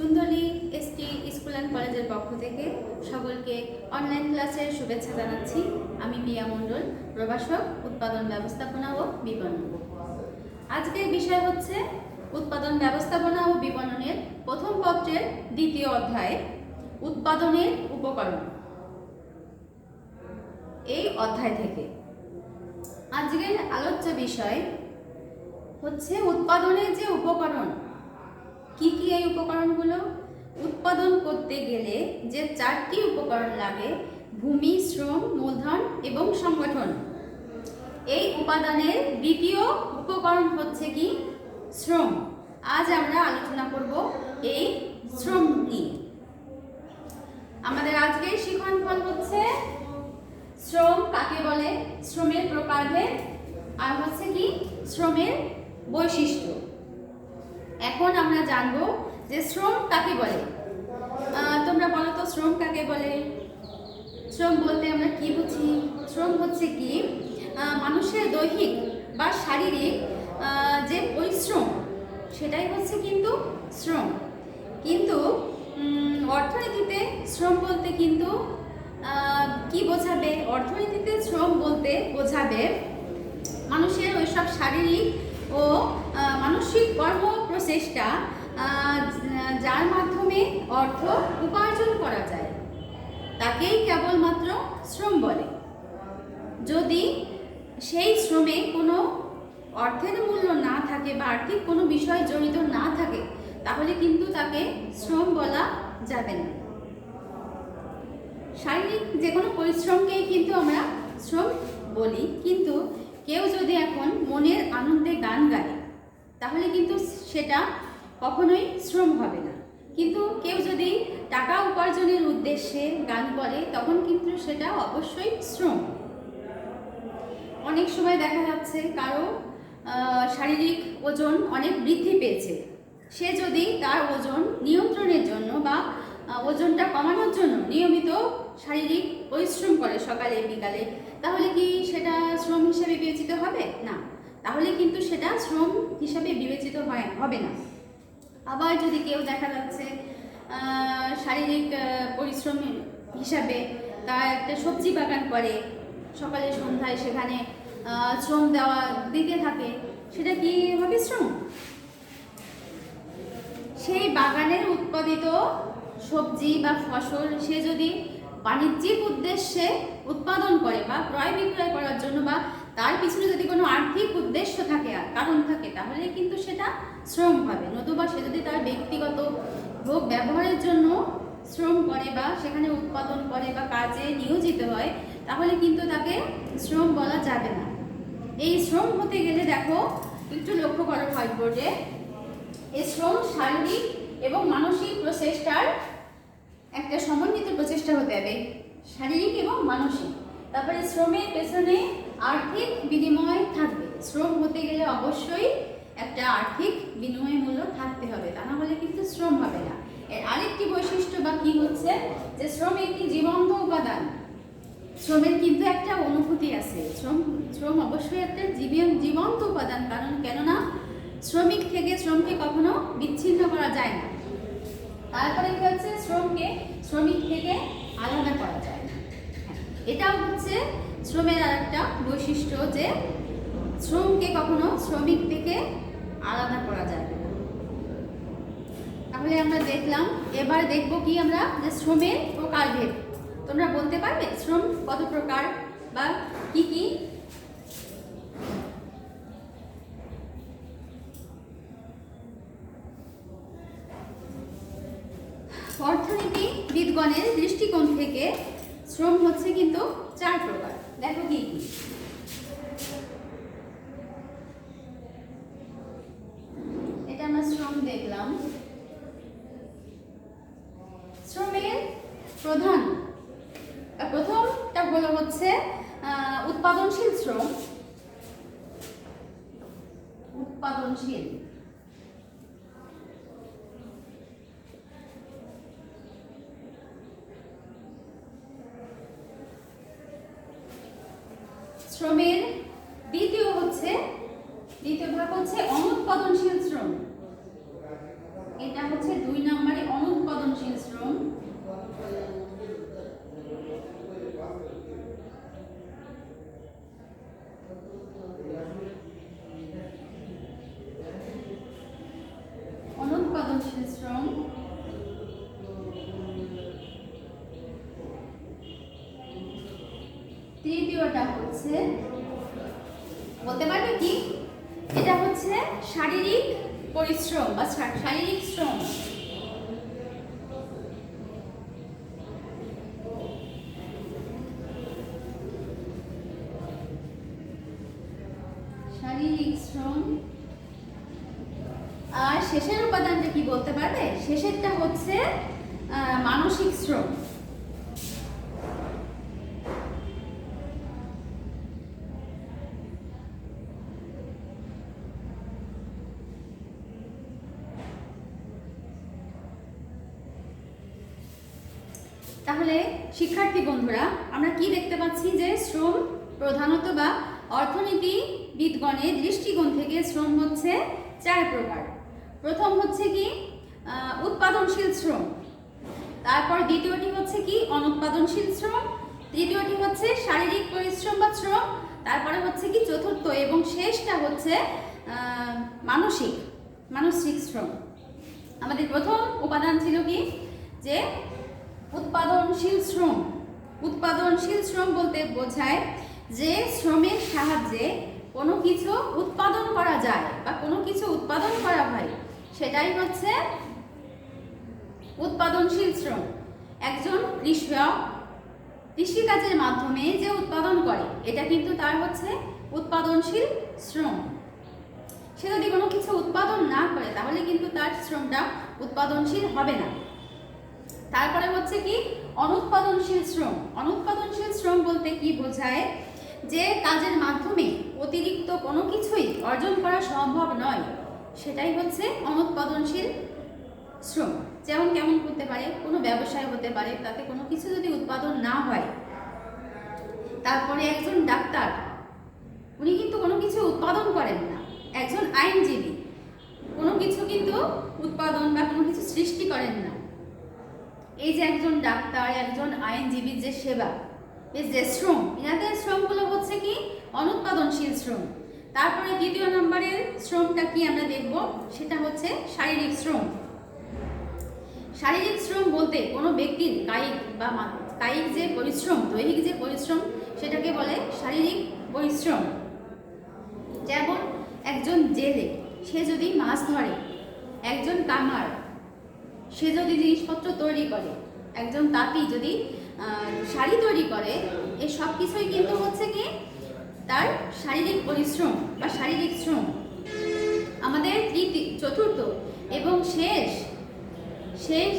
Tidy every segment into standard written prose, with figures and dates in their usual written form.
সুন্দরী ST school and কলেজের পক্ষ থেকে সকলকে অনলাইন ক্লাসের শুভেচ্ছা জানাচ্ছি। আমি পিয়া মণ্ডল, প্রভাষক, উৎপাদন ব্যবস্থাপনা ও বিপণন। আজকের বিষয় হচ্ছে উৎপাদন ব্যবস্থাপনা ও বিপণনের প্রথম পত্রের দ্বিতীয় অধ্যায়, উৎপাদনের উপকরণ। এই অধ্যায় থেকে আজকের আলোচ্য বিষয় হচ্ছে উৎপাদনের যে উপকরণ। কি কি এই উপকরণগুলো? উৎপাদন করতে গেলে যে 4টি উপকরণ লাগে: ভূমি, শ্রম, মূলধন এবং সংগঠন। এই উপাদানের দ্বিতীয় উপকরণ হচ্ছে কি? শ্রম। আজ আমরা আলোচনা করব এই শ্রম নিয়ে। আমাদের আজকের শিখন ফল হচ্ছে শ্রম কাকে বলে, শ্রমের প্রকারভেদ, আর হচ্ছে কি শ্রমের বৈশিষ্ট্য। এখন আমরা জানবো যে শ্রম কাকে বলে। তোমরা বলো তো শ্রম কাকে বলে? শ্রম বলতে আমরা কি বুঝি? শ্রম হচ্ছে কি মানুষের দৈহিক বা শারীরিক যে পরিশ্রম, সেটাই হচ্ছে কিন্তু শ্রম। কিন্তু অর্থনীতিতে শ্রম বলতে কিন্তু কি বোঝাবে? অর্থনীতিতে শ্রম বলতে বোঝাবে মানুষের ওইসব শারীরিক ও মানসিক কর্ম প্রচেষ্টা যার মাধ্যমে অর্থ উপার্জন করা যায়, তাকেই কেবলমাত্র শ্রম বলে। যদি সেই শ্রমে কোনো অর্থের মূল্য না থাকে বা আর্থিক কোনো বিষয় জড়িত না থাকে, তাহলে কিন্তু তাকে শ্রম বলা যাবে না। শারীরিক যে কোনো পরিশ্রমকেই কিন্তু আমরা শ্রম বলি। কিন্তু কেউ যদি এখন মনের আনন্দে গান গায়, তাহলে কিন্তু সেটা কখনোই শ্রম হবে না। কিন্তু কেউ যদি টাকা উপার্জনের উদ্দেশ্যে গান করে, তখন কিন্তু সেটা অবশ্যই শ্রম। অনেক সময় দেখা যাচ্ছে কারো শারীরিক ওজন অনেক বৃদ্ধি পেয়েছে, সে যদি তার ওজন নিয়ন্ত্রণের জন্য বা ওজনটা কমানোর জন্য নিয়মিত শারীরিক পরিশ্রম করে সকালে বিকালে, তাহলে কি সেটা শ্রম হিসেবে বিবেচিত হবে? না, তাহলে কিন্তু সেটা শ্রম হিসাবে বিবেচিত হবে না। আবার যদি কেউ দেখা যাচ্ছে শারীরিক পরিশ্রম হিসাবে তার একটা সবজি বাগান করে, সকালে সন্ধ্যায় সেখানে শ্রম দিতে থাকে, সেটা কি হবে? শ্রম। সেই বাগানের উৎপাদিত সবজি বা ফসল সে যদি বাণিজ্যিক উদ্দেশ্যে উৎপাদন করে বা ক্রয় বিক্রয় করার জন্য, বা তার পিছনে যদি কোনো আর্থিক উদ্দেশ্য থাকে, কারণ থাকে, তাহলে কিন্তু সেটা শ্রম হবে। নতুবা সে যদি তার ব্যক্তিগত ভোগ ব্যবহারের জন্য শ্রম করে বা সেখানে উৎপাদন করে বা কাজে নিয়োজিত হয়, তাহলে কিন্তু তাকে শ্রম বলা যাবে না। এই শ্রম হতে গেলে দেখো, একটু লক্ষ্য করো হোয়াইট বোর্ডে, এই শ্রম শারীরিক এবং মানসিক প্রচেষ্টার একটা সমন্বিত প্রচেষ্টা হতে হবে, শারীরিক এবং মানসিক। তারপরে শ্রমের পেছনে আর্থিক বিনিময় থাকবে। শ্রম হতে গেলে অবশ্যই একটা আর্থিক বিনিময় মূল্য থাকতে হবে, তা না হলে কিন্তু শ্রম হবে না। এর আরেকটি বৈশিষ্ট্য বা কি হচ্ছে যে শ্রম একটি জীবন্ত উপাদান। শ্রমের কিন্তু একটা অনুভূতি আছে। শ্রম অবশ্যই একটা জীবন্ত উপাদান, কারণ কেননা শ্রমিক থেকে শ্রমকে কখনো বিচ্ছিন্ন করা যায় না। তারপরে কি হচ্ছে, শ্রমকে শ্রমিক থেকে আলাদা করা যায় না। এটাও হচ্ছে শ্রমের আরেকটা বৈশিষ্ট্য, যে শ্রমকে কখনো শ্রমিক থেকে আলাদা করা যায় না। তাহলে আমরা দেখলাম, এবার দেখব কি আমরা, যে শ্রমের প্রকারভেদ। তোমরা বলতে পারবে শ্রম কত প্রকার বা কি কি? অর্থনীতিবিদগণের দৃষ্টিকোণ থেকে শ্রম হচ্ছে কিন্তু 4 প্রকার। দেখো কি কি? এটা আমরা শ্রম দেখলাম। শ্রমের প্রথমটা হলো হচ্ছে উৎপাদনশীল শ্রম। উৎপাদনশীল শ্রমের দ্বিতীয় ভাগ হচ্ছে অনুৎপাদনশীল শ্রম। এটা হচ্ছে 2 নম্বরে দ্বিতীয়টা হচ্ছে, বলতে পারবে কি, এটা হচ্ছে শারীরিক পরিশ্রম বা শারীরিক শ্রম। শারীরিক শ্রম। আর শেষের উপাদানটা কি বলতে পারবে? শেষেরটা হচ্ছে মানসিক শ্রম। তাহলে শিক্ষার্থী বন্ধুরা, আমরা কি দেখতে পাচ্ছি যে শ্রম প্রধানত বা অর্থনীতিবিদগণের দৃষ্টিকোণ থেকে শ্রম হচ্ছে 4 প্রকার। প্রথম হচ্ছে কি উৎপাদনশীল শ্রম, তারপর দ্বিতীয়টি হচ্ছে কি অনুৎপাদনশীল শ্রম, তৃতীয়টি হচ্ছে শারীরিক পরিশ্রম বা শ্রম, তারপরে হচ্ছে কি চতুর্থ এবং শেষটা হচ্ছে মানসিক শ্রম। আমাদের প্রথম উপাদান ছিল কি যে উৎপাদনশীল শ্রম। উৎপাদনশীল শ্রম বলতে বোঝায় যে শ্রমের সাহায্যে কোনো কিছু উৎপাদন করা যায় বা কোনো কিছু উৎপাদন করা হয়, সেটাই হচ্ছে উৎপাদনশীল শ্রম। একজন কৃষক কৃষিকাজের মাধ্যমে যে উৎপাদন করে, এটা কিন্তু তার হচ্ছে উৎপাদনশীল শ্রম। সে যদি কোনো কিছু উৎপাদন না করে তাহলে কিন্তু তার শ্রমটা উৎপাদনশীল হবে না। তারপরে হচ্ছে কি অনুৎপাদনশীল শ্রম। অনুৎপাদনশীল শ্রম বলতে কি বোঝায় যে কাজের মাধ্যমে অতিরিক্ত কোনো কিছুই অর্জন করা সম্ভব নয়, সেটাই হচ্ছে অনুৎপাদনশীল শ্রম। যেমন কেমন হতে পারে, কোনো ব্যবসায় হতে পারে, তাতে কোনো কিছু যদি উৎপাদন না হয়। তারপরে একজন ডাক্তার, উনি কিন্তু কোনো কিছু উৎপাদন করেন না। একজন আইনজীবী কোনো কিছু কিন্তু উৎপাদন বা কোনো কিছু সৃষ্টি করেন না। এই যে একজন ডাক্তার, একজন আইনজীবীর যে সেবা, এই যে শ্রম, এনাদের শ্রমগুলো হচ্ছে কি অনুৎপাদনশীল শ্রম। তারপরে দ্বিতীয় নম্বরের শ্রমটা কি আমরা দেখব, সেটা হচ্ছে শারীরিক শ্রম। শারীরিক শ্রম বলতে কোনো ব্যক্তির কায়িক যে পরিশ্রম, দৈহিক যে পরিশ্রম, সেটাকে বলে শারীরিক পরিশ্রম। যেমন একজন জেলে, সে যদি মাছ ধরে, একজন কামার, সে যদি জিনিসপত্র তৈরি করে, একজন তাঁতি যদি শাড়ি তৈরি করে, এই সব কিছুই কিন্তু হচ্ছে কি তার শারীরিক পরিশ্রম বা শারীরিক শ্রম। আমাদের চতুর্থ এবং শেষ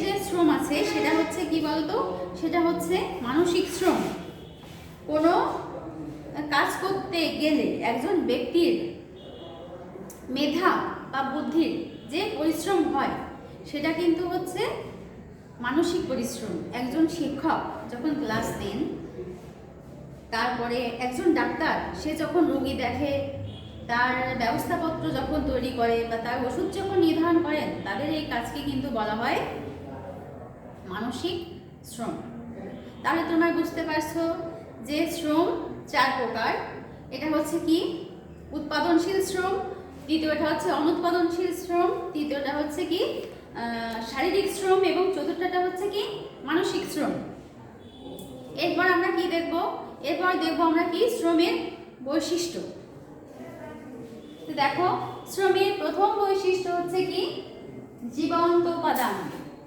যে শ্রম আছে, সেটা হচ্ছে কি বলতো, সেটা হচ্ছে মানসিক শ্রম। কোনো কাজ করতে গেলে একজন ব্যক্তির মেধা বা বুদ্ধির যে পরিশ্রম হয়, সেটা কিন্তু হচ্ছে মানসিক পরিশ্রম। একজন শিক্ষক যখন ক্লাস দেন, তারপরে একজন ডাক্তার সে যখন রোগী দেখে, তার ব্যবস্থাপত্র যখন তৈরি করে বা তার ওষুধ যখন নির্ধারণ করেন, তাদের এই কাজকে কিন্তু বলা হয় মানসিক শ্রম। তাহলে তোমরা বুঝতে পারছো যে শ্রম 4 প্রকার। এটা হচ্ছে কি উৎপাদনশীল শ্রম, দ্বিতীয়টা হচ্ছে অনুৎপাদনশীল শ্রম, তৃতীয়টা হচ্ছে কি শারীরিক শ্রম এবং চতুর্থটা হচ্ছে কি মানসিক শ্রম। এরপর আমরা কি দেখব? এরপর দেখব আমরা কি শ্রমের বৈশিষ্ট্য। দেখো, শ্রমের প্রথম বৈশিষ্ট্য হচ্ছে কি জীবন্ত উপাদান।